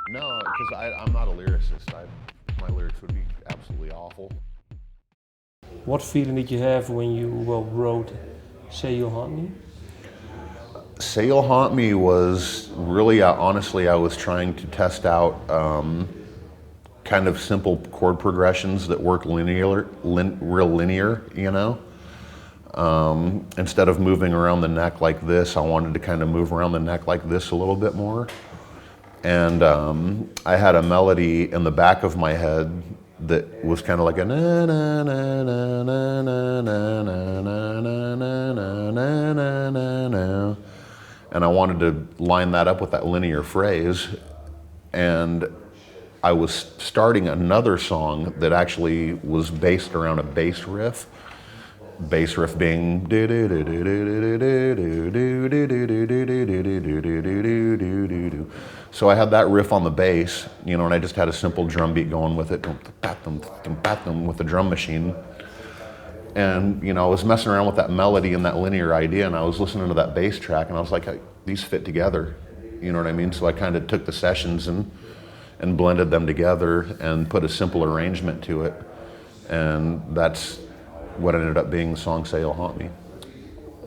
No, because I'm not a lyricist. My lyrics would be absolutely awful. What feeling did you have when you wrote Say You'll Haunt Me? Say You'll Haunt Me was really, honestly, I was trying to test out kind of simple chord progressions that work real linear, you know? Instead of moving around the neck like this, I wanted to kind of move around the neck like this a little bit more. And I had a melody in the back of my head that was kind of like a na na na na na na na na na na na na na na, and I wanted to line that up with that linear phrase. And I was starting another song that actually was based around a bass riff. Bass riff being do do do do do do do do do do do do do do do do do. So I had that riff on the bass, you know, and I just had a simple drum beat going with it, with the drum machine. And you know, I was messing around with that melody and that linear idea, and I was listening to that bass track, and I was like, these fit together, you know what I mean? So I kind of took the sessions and blended them together and put a simple arrangement to it, and that's what ended up being the song Say You'll Haunt Me.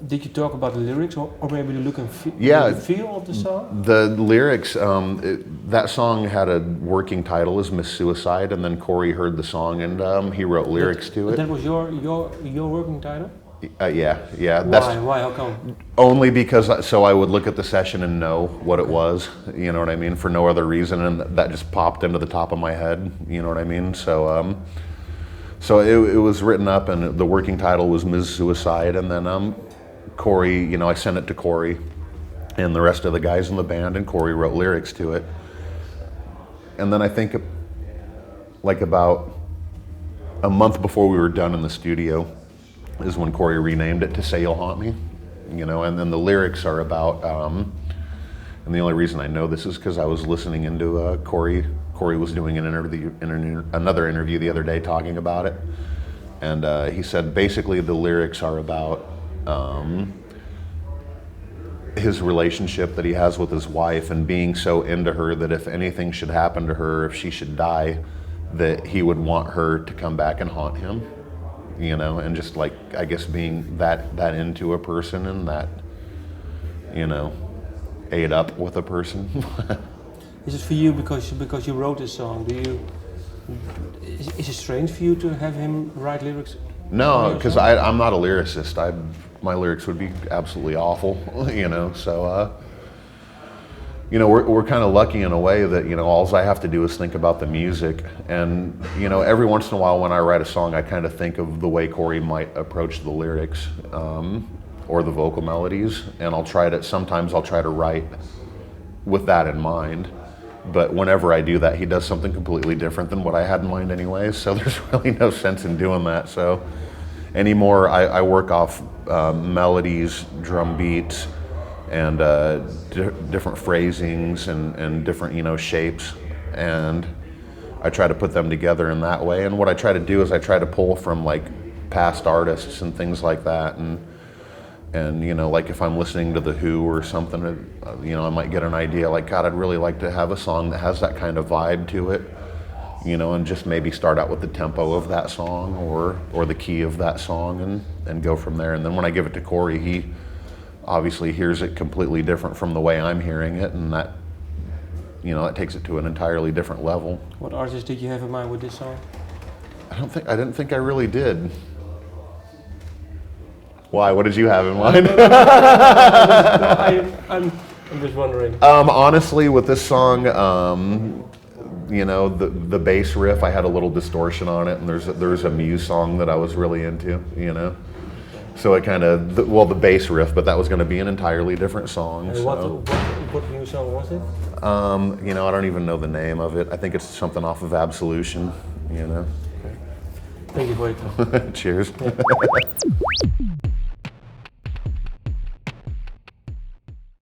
Did you talk about the lyrics or maybe the look and Yeah, the feel of the song? The lyrics, that song had a working title as Miss Suicide, and then Corey heard the song and he wrote lyrics to it. That was your working title? Yeah. Why? How come? Only because so I would look at the session and know what it was, you know what I mean, for no other reason, and that just popped into the top of my head, you know what I mean? So it was written up, and the working title was Ms. Suicide, and then Corey, you know, I sent it to Corey and the rest of the guys in the band, and Corey wrote lyrics to it. And then I think like about a month before we were done in the studio is when Corey renamed it to Say You'll Haunt Me, you know, and then the lyrics are about, and the only reason I know this is because I was listening into Corey was doing another interview the other day talking about it, and he said basically the lyrics are about his relationship that he has with his wife and being so into her that if anything should happen to her, if she should die, that he would want her to come back and haunt him, you know, and just like, I guess being that into a person and that, you know, ate up with a person. Is it for you because you wrote this song? Is it strange for you to have him write lyrics? No, because I'm not a lyricist. My lyrics would be absolutely awful, you know. So, you know, we're kind of lucky in a way that, you know, all I have to do is think about the music, and you know, every once in a while when I write a song, I kind of think of the way Corey might approach the lyrics or the vocal melodies, and sometimes I'll try to write with that in mind. But whenever I do that, he does something completely different than what I had in mind anyway, so there's really no sense in doing that. So anymore, I work off melodies, drum beats, and different phrasings and different, you know, shapes, and I try to put them together in that way. And what I try to do is I try to pull from like past artists and things like that, and you know, like if I'm listening to The Who or something, you know, I might get an idea like, God, I'd really like to have a song that has that kind of vibe to it, you know, and just maybe start out with the tempo of that song or the key of that song and go from there. And then when I give it to Corey, he obviously hears it completely different from the way I'm hearing it, and that, you know, that takes it to an entirely different level. What artist did you have in mind with this song? I didn't think I really did. Why? What did you have in mind? I'm just wondering. Honestly, with this song, you know, the bass riff, I had a little distortion on it, and there's a Muse song that I was really into, you know. So it kind of, the bass riff, but that was going to be an entirely different song. And so. what new song was it? You know, I don't even know the name of it. I think it's something off of Absolution, you know. Thank you for your time. Cheers.